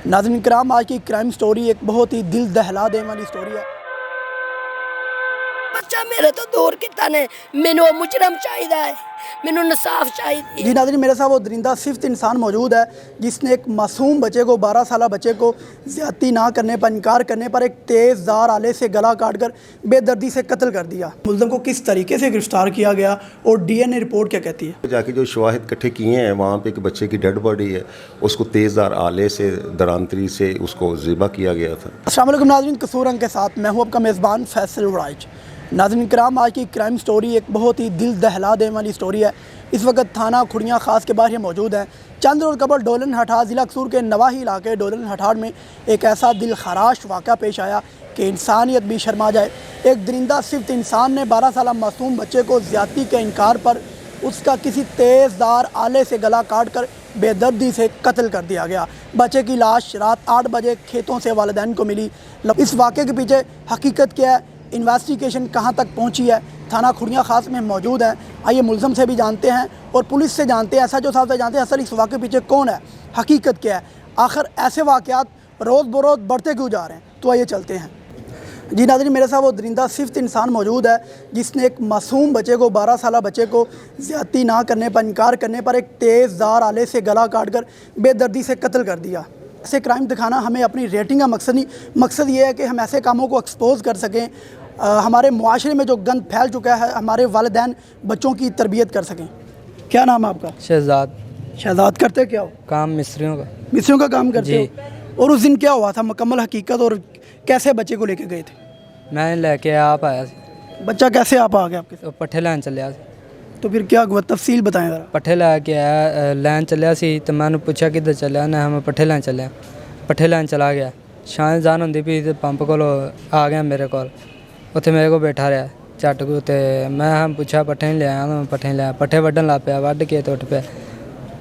ناظرین کرام، آج کی کرائم سٹوری ایک بہت ہی دل دہلا دینے والی سٹوری ہے۔ بچہ میرے تو دور کتا نے مینوں مجرم چاہیدا ہے، مینوں انصاف چاہیدا جی ناظرین، میرے ساتھ وہ درندہ صفت انسان موجود ہے جس نے ایک معصوم بچے کو 12 سالہ بچے کو زیادتی نہ کرنے پر، انکار کرنے پر ایک تیز دھار آلے سے گلا کاٹ کر بے دردی سے قتل کر دیا۔ ملزم کو کس طریقے سے گرفتار کیا گیا اور ڈی این اے رپورٹ کیا کہتی ہے؟ جا کے جو شواہد اکٹھے کیے ہیں وہاں پہ ایک بچے کی ڈیڈ باڈی ہے، اس کو تیز دھار آلے سے درانتری سے اس کو ذبح کیا گیا تھا۔ السلام علیکم ناظرین، قصور رنگ کے ساتھ میں ہوں آپ کا میزبان فیصل وڑائچ۔ ناظرین کرام، آج کی کرائم سٹوری ایک بہت ہی دل دہلا دینے والی سٹوری ہے۔ اس وقت تھانہ کھڑیاں خاص کے باہر یہ موجود ہیں۔ چند روز قبل ڈولن ہٹھاڑ ضلع قصور کے نواحی علاقے ڈولن ہٹھاڑ میں ایک ایسا دل خراش واقعہ پیش آیا کہ انسانیت بھی شرما جائے۔ ایک درندہ صفت انسان نے 12 سالہ معصوم بچے کو زیادتی کے انکار پر اس کا کسی تیز دھار آلے سے گلا کاٹ کر بے دردی سے قتل کر دیا گیا۔ بچے کی لاش رات 8 بجے کھیتوں سے والدین کو ملی۔ اس واقعے کے پیچھے حقیقت کیا ہے، انویسٹیگیشن کہاں تک پہنچی ہے، تھانہ کھڑیاں خاص میں موجود ہیں۔ آئیے ملزم سے بھی جانتے ہیں اور پولیس سے جانتے ہیں، ایس ایچ او صاحب سے جانتے ہیں اصل اس واقعے کے پیچھے کون ہے، حقیقت کیا ہے، آخر ایسے واقعات روز بروز بڑھتے کیوں جا رہے ہیں۔ تو آئیے چلتے ہیں۔ جی ناظرین، میرے ساتھ وہ درندہ صفت انسان موجود ہے جس نے ایک معصوم بچے کو 12 سالہ بچے کو زیادتی نہ کرنے پر، انکار کرنے پر ایک تیز دھار آلے سے گلا کاٹ کر بے دردی سے قتل کر دیا۔ ایسے کرائم دکھانا ہمیں اپنی ریٹنگ کا مقصد نہیں، مقصد یہ ہے کہ ہم ایسے کاموں کو ایکسپوز کر سکیں، ہمارے معاشرے میں جو گند پھیل چکا ہے ہمارے والدین بچوں کی تربیت کر سکیں۔ کیا نام ہے آپ کا؟ شہزاد۔ شہزاد، کرتے کیا ہو؟ کام مصریوں کا۔ مصریوں کا کام کرتے جی۔ ہو؟ اور اس دن کیا ہوا تھا مکمل حقیقت، اور کیسے بچے کو لے کے گئے تھے؟ میں لے کے آپ آیا سی، بچہ کیسے آپ آ گیا آپ کے ساتھ؟ تو پٹھے لین چلیا سی، تو پھر کیا ہوا، تفصیل بتائیں ذرا۔ پٹھے لے کے آیا لین چلیا سی تو میں نے پوچھا کدھر چلیا، نے میں پٹھے لین چلیا، پٹھے لین چلا گیا۔ شام جان ہوندی پئی تے پمپ کولو آ گیا میرے کول، اتنے میرے کو بیٹھا رہا چٹ کو، تے میں پوچھا پٹھے نہیں لے آیا، میں پٹھے نہیں لے آیا، پٹھے وڈن لگ پیا، وڈ کے تو اٹھ پیا،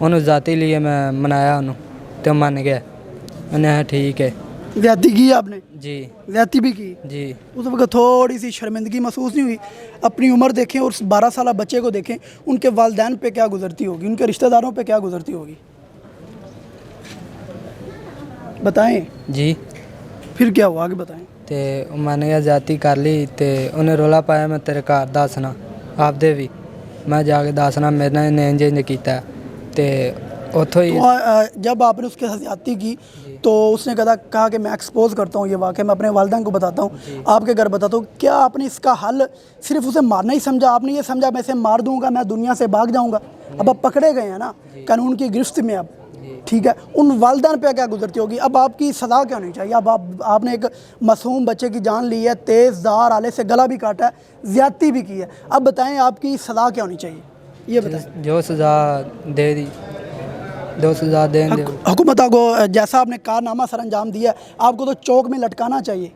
انہوں ذاتی لیے میں منایا انہوں تے من گیا، انہیں ٹھیک ہے۔ زیادتی کی آپ نے؟ جی زیادتی بھی کی؟ جی۔ اس وقت تھوڑی سی شرمندگی محسوس نہیں ہوئی؟ اپنی عمر دیکھیں اور اس 12 سالہ بچے کو دیکھیں، ان کے والدین پہ کیا گزرتی ہوگی، ان کے رشتہ داروں پہ کیا گزرتی ہوگی، بتائیں۔ جی۔ پھر کیا ہوا، آگے بتائیں۔ تے میں نے زیادتی کر لی تے انہیں رولا پایا میں تیرے گھر دسنا آپ دے بھی، میں جا کے دسنا میرے نے انج کیتا تے اتوں ہی۔ جب آپ نے اس کے ساتھ زیادتی کی تو اس نے کہا کہ میں ایکسپوز کرتا ہوں یہ واقعہ، میں اپنے والدین کو بتاتا ہوں، آپ کے گھر بتاتا ہوں، کیا آپ نے اس کا حل صرف اسے مارنا ہی سمجھا؟ آپ نے یہ سمجھا میں اسے مار دوں گا میں دنیا سے بھاگ جاؤں گا؟ اب آپ پکڑے گئے ہیں نا قانون کی گرفت میں، اب ٹھیک ہے، ان والدین پہ کیا گزرتی ہوگی؟ اب آپ کی سزا کیا ہونی چاہیے؟ اب آپ نے ایک معصوم بچے کی جان لی ہے، تیز دھار آلے سے گلا بھی کاٹا ہے، زیادتی بھی کی ہے، اب بتائیں آپ کی سزا کیا ہونی چاہیے، یہ بتائیں۔ جو سزا دے دی، جو سزا دیں دے۔ حکومت کو جیسا آپ نے کارنامہ سر انجام دیا ہے آپ کو تو چوک میں لٹکانا چاہیے،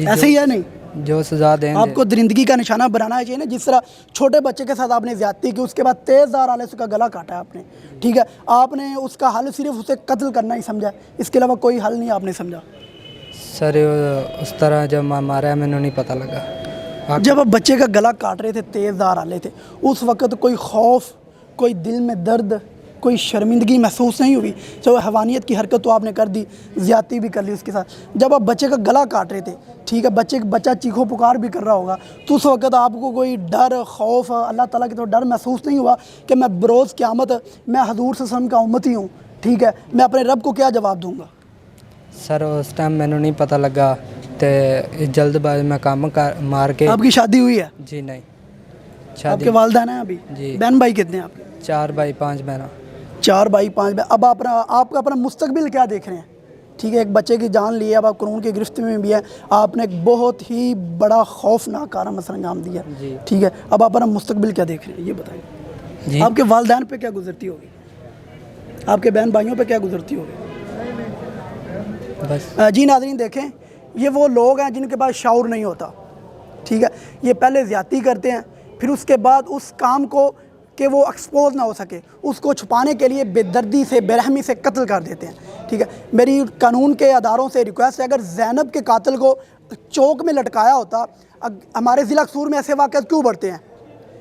ایسے ہی ہے نہیں؟ جو سزا دیں آپ کو درندگی کا نشانہ بنانا چاہیے نا، جس طرح چھوٹے بچے کے ساتھ آپ نے زیادتی کی، اس کے بعد تیز دھار آلے سے کا گلا کاٹا ہے آپ نے، ٹھیک ہے، آپ نے اس کا حل صرف اسے قتل کرنا ہی سمجھا، اس کے علاوہ کوئی حل نہیں آپ نے سمجھا؟ سر اس طرح جب مارا مینوں نہیں پتہ لگا۔ جب آپ بچے کا گلا کاٹ رہے تھے، تیز دھار آلے تھے، اس وقت کوئی خوف، کوئی دل میں درد، کوئی شرمندگی محسوس نہیں ہوئی؟ چلو حیوانیت کی حرکت تو آپ نے کر دی، زیادتی بھی کر لی اس کے ساتھ، جب آپ بچے کا گلا کاٹ رہے تھے، ٹھیک ہے، بچہ چیخو پکار بھی کر رہا ہوگا، تو اس وقت آپ کو کوئی ڈر، خوف، اللہ تعالیٰ کی طرف ڈر محسوس نہیں ہوا کہ میں بروز قیامت میں حضور صلی اللہ علیہ وسلم کا امتی ہوں، ٹھیک ہے، میں اپنے رب کو کیا جواب دوں گا؟ سر اس ٹائم مینوں نہیں پتہ لگا تے جلد باز میں کام مار کے۔ آپ کی شادی ہوئی ہے؟ جی نہیں، آپ شادی کے والدین ہیں ابھی؟ جی۔ بہن بھائی کتنے ہیں آپ کے؟ 4 بھائی 5 بہنیں۔ 4 بھائی 5 بہن۔ اب آپ کا اپنا مستقبل کیا دیکھ رہے ہیں؟ ٹھیک ہے، ایک بچے کی جان لی ہے، اب آپ قانون کی گرفت میں بھی ہیں، آپ نے ایک بہت ہی بڑا خوفناک کارنامہ سر انجام دیا، ٹھیک ہے، اب آپ اپنا مستقبل کیا دیکھ رہے ہیں، یہ بتائیں۔ جی۔ آپ کے والدین پہ کیا گزرتی ہوگی؟ آپ کے بہن بھائیوں پہ کیا گزرتی ہوگی؟ بس جی ناظرین دیکھیں، یہ وہ لوگ ہیں جن کے پاس شعور نہیں ہوتا، ٹھیک ہے، یہ پہلے زیادتی کرتے ہیں، پھر اس کے بعد اس کام کو کہ وہ ایکسپوز نہ ہو سکے اس کو چھپانے کے لیے بے دردی سے، بے رحمی سے قتل کر دیتے ہیں، ٹھیک ہے۔ میری قانون کے اداروں سے ریکویسٹ ہے، اگر زینب کے قاتل کو چوک میں لٹکایا ہوتا، ہمارے ضلع قصور میں ایسے واقعات کیوں بڑھتے ہیں؟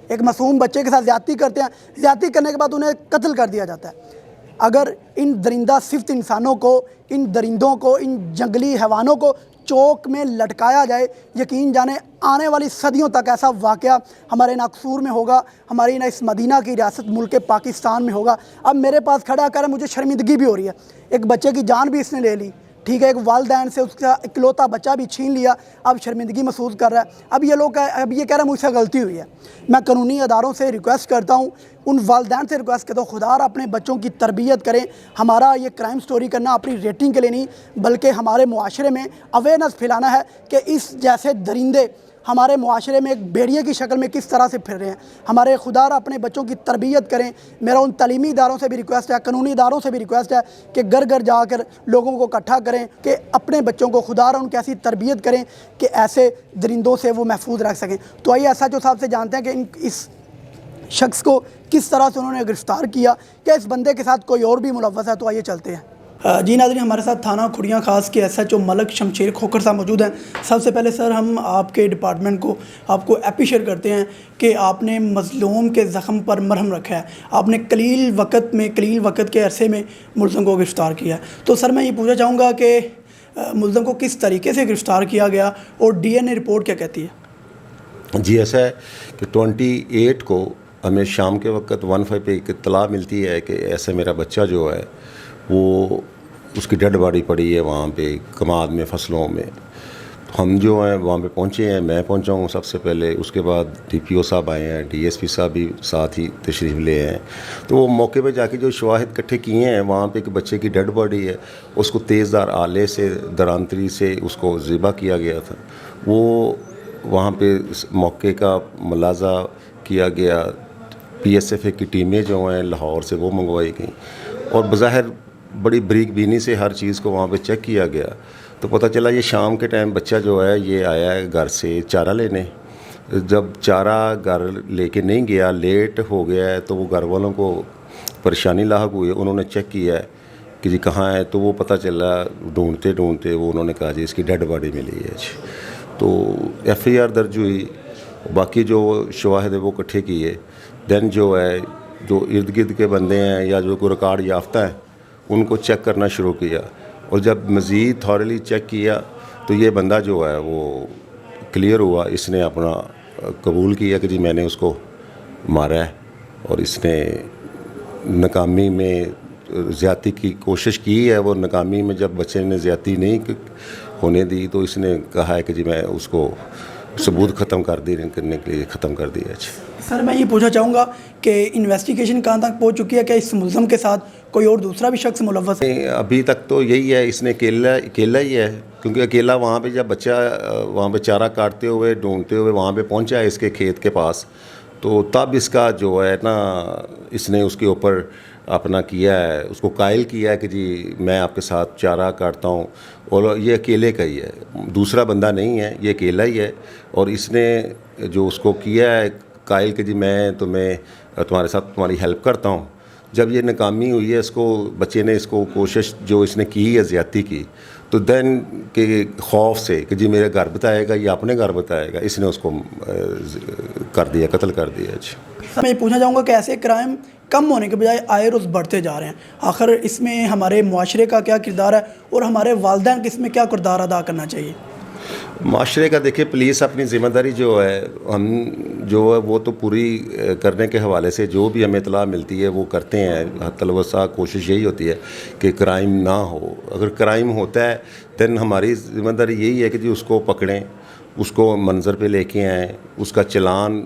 ایک معصوم بچے کے ساتھ زیادتی کرتے ہیں، زیادتی کرنے کے بعد انہیں قتل کر دیا جاتا ہے۔ اگر ان درندہ صفت انسانوں کو، ان درندوں کو، ان جنگلی حیوانوں کو چوک میں لٹکایا جائے، یقین جانیں آنے والی صدیوں تک ایسا واقعہ ہمارے نہ قصور میں ہوگا، ہماری نہ اس مدینہ کی ریاست ملک پاکستان میں ہوگا۔ اب میرے پاس کھڑا کر مجھے شرمندگی بھی ہو رہی ہے، ایک بچے کی جان بھی اس نے لے لی، ٹھیک ہے، ایک والدین سے اس کا اکلوتا بچہ بھی چھین لیا، اب شرمندگی محسوس کر رہا ہے۔ اب یہ یہ کہہ رہا ہے مجھ سے غلطی ہوئی ہے۔ میں قانونی اداروں سے ریکویسٹ کرتا ہوں، ان والدین سے ریکویسٹ کرتا ہوں، خدا را اپنے بچوں کی تربیت کریں۔ ہمارا یہ کرائم سٹوری کرنا اپنی ریٹنگ کے لیے نہیں، بلکہ ہمارے معاشرے میں اویئرنیس پھیلانا ہے کہ اس جیسے درندے ہمارے معاشرے میں ایک بھیڑیے کی شکل میں کس طرح سے پھر رہے ہیں۔ ہمارے خدا را اپنے بچوں کی تربیت کریں۔ میرا ان تعلیمی اداروں سے بھی ریکویسٹ ہے، قانونی اداروں سے بھی ریکویسٹ ہے کہ گھر گھر جا کر لوگوں کو اکٹھا کریں کہ اپنے بچوں کو خدا را ان کی ایسی تربیت کریں کہ ایسے درندوں سے وہ محفوظ رکھ سکیں۔ تو آئیے ایس ایچ او صاحب سے جانتے ہیں کہ اس شخص کو کس طرح سے انہوں نے گرفتار کیا، کیا اس بندے کے ساتھ کوئی اور بھی ملوث ہے؟ تو آئیے چلتے ہیں۔ جی ناظرین، ہمارے ساتھ تھانہ کھڑیاں خاص کے ایس ایچ او ملک شمشیر کھوکھر صاحب موجود ہیں۔ سب سے پہلے سر ہم آپ کے ڈپارٹمنٹ کو آپ کو اپریشیٹ کرتے ہیں کہ آپ نے مظلوم کے زخم پر مرہم رکھا ہے، آپ نے قلیل وقت کے عرصے میں ملزم کو گرفتار کیا ہے۔ تو سر میں یہ پوچھنا چاہوں گا کہ ملزم کو کس طریقے سے گرفتار کیا گیا اور ڈی این اے رپورٹ کیا کہتی ہے؟ جی ایسا ہے کہ 28 کو ہمیں شام کے وقت 15 پہ ایک اطلاع ملتی ہے کہ ایسے میرا بچہ جو ہے وہ اس کی ڈیڈ باڈی پڑی ہے وہاں پہ کماد میں، فصلوں میں۔ ہم جو ہیں وہاں پہ پہنچے ہیں، میں پہنچا ہوں سب سے پہلے، اس کے بعد ڈی پی او صاحب آئے ہیں، ڈی ایس پی صاحب بھی ساتھ ہی تشریف لے ہیں۔ تو وہ موقع پہ جا کے جو شواہد اکٹھے کیے ہیں، وہاں پہ ایک بچے کی ڈیڈ باڈی ہے، اس کو تیز دھار آلے سے درانتری سے اس کو ذبح کیا گیا تھا۔ وہ وہاں پہ موقع کا ملاحظہ کیا گیا، پی ایس ایف اے کی ٹیمیں جو ہیں لاہور سے وہ منگوائی گئیں، اور بظاہر بڑی بریک بینی سے ہر چیز کو وہاں پہ چیک کیا گیا۔ تو پتہ چلا یہ شام کے ٹائم بچہ جو ہے یہ آیا ہے گھر سے چارہ لینے۔ جب چارہ گھر لے کے نہیں گیا، لیٹ ہو گیا ہے، تو وہ گھر والوں کو پریشانی لاحق ہوئی ہے۔ انہوں نے چیک کیا ہے کہ جی کہاں ہے، تو وہ پتہ چلا ڈھونڈتے وہ انہوں نے کہا جی اس کی ڈیڈ باڈی ملی ہے۔ تو ایف آئی آر درج ہوئی، باقی جو شواہد ہے وہ اکٹھے کیے۔ دین جو ہے جو ارد گرد کے بندے ہیں یا جو کوئی ریکارڈ یافتہ ہیں ان کو چیک کرنا شروع کیا، اور جب مزید تھورلی چیک کیا تو یہ بندہ جو ہے وہ کلیئر ہوا۔ اس نے اپنا قبول کیا کہ جی میں نے اس کو مارا ہے، اور اس نے ناکامی میں زیادتی کی کوشش کی ہے۔ وہ ناکامی میں جب بچے نے زیادتی نہیں ہونے دی تو اس نے کہا ہے کہ جی میں اس کو ثبوت ختم کرنے کے لیے ختم کر دیا۔ سر میں یہ پوچھنا چاہوں گا کہ انویسٹیگیشن کہاں تک پہنچ چکی ہے؟ کہ اس ملزم کے ساتھ کوئی اور دوسرا بھی شخص ملوث ہے؟ ابھی تک تو یہی ہے، اس نے اکیلا ہی ہے، کیونکہ اکیلا وہاں پہ جب بچہ وہاں پہ چارہ کاٹتے ہوئے ڈھونڈتے ہوئے وہاں پہ پہنچا ہے اس کے کھیت کے پاس، تو تب اس کا جو ہے نا اس نے اس کے اوپر اپنا کیا ہے، اس کو قائل کیا ہے کہ جی میں آپ کے ساتھ چارہ کاٹتا ہوں، اور یہ اکیلے کا ہی ہے، دوسرا بندہ نہیں ہے، یہ اکیلا ہی ہے۔ اور اس نے جو اس کو کیا ہے قائل کہ جی میں تمہارے ساتھ تمہاری ہیلپ کرتا ہوں۔ جب یہ ناکامی ہوئی ہے، اس کو بچے نے اس کو کوشش جو اس نے کی ہے زیادتی کی، تو دین کے خوف سے کہ جی میرے گھر بتائے گا یا اپنے گھر بتائے گا، اس نے اس کو کر دیا، قتل کر دیا۔ میں یہ پوچھنا چاہوں گا کہ ایسے کرائم کم ہونے کے بجائے آئے روز بڑھتے جا رہے ہیں، آخر اس میں ہمارے معاشرے کا کیا کردار ہے اور ہمارے والدین کو اس میں کیا کردار ادا کرنا چاہیے؟ معاشرے کا دیکھیں، پولیس اپنی ذمہ داری جو ہے ہم جو ہے وہ تو پوری کرنے کے حوالے سے جو بھی ہمیں اطلاع ملتی ہے وہ کرتے ہیں۔ حتی الوسع کوشش یہی ہوتی ہے کہ کرائم نہ ہو۔ اگر کرائم ہوتا ہے دین ہماری ذمہ داری یہی ہے کہ جی اس کو پکڑیں، اس کو منظر پہ لے کے آئیں، اس کا چلان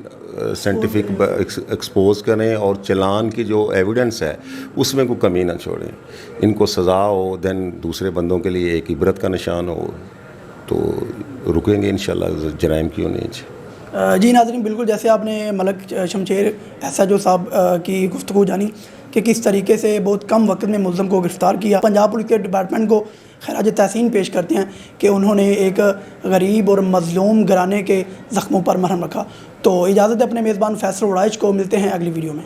سائنٹیفک ایکسپوز کریں، اور چلان کی جو ایویڈنس ہے اس میں کوئی کمی نہ چھوڑیں، ان کو سزا ہو، دین دوسرے بندوں کے لیے ایک عبرت کا نشان ہو، تو رکیں گے انشاءاللہ جرائم کیوں نہیں۔ جی ناظرین، بالکل جیسے آپ نے ملک شمشیر ایس ایچ او صاحب کی گفتگو جانی کہ کس طریقے سے بہت کم وقت میں ملزم کو گرفتار کیا، پنجاب پولیس کے ڈپارٹمنٹ کو خراج تحسین پیش کرتے ہیں کہ انہوں نے ایک غریب اور مظلوم گھرانے کے زخموں پر مرہم رکھا۔ تو اجازت ہے اپنے میزبان فیصل وڑائچ کو، ملتے ہیں اگلی ویڈیو میں۔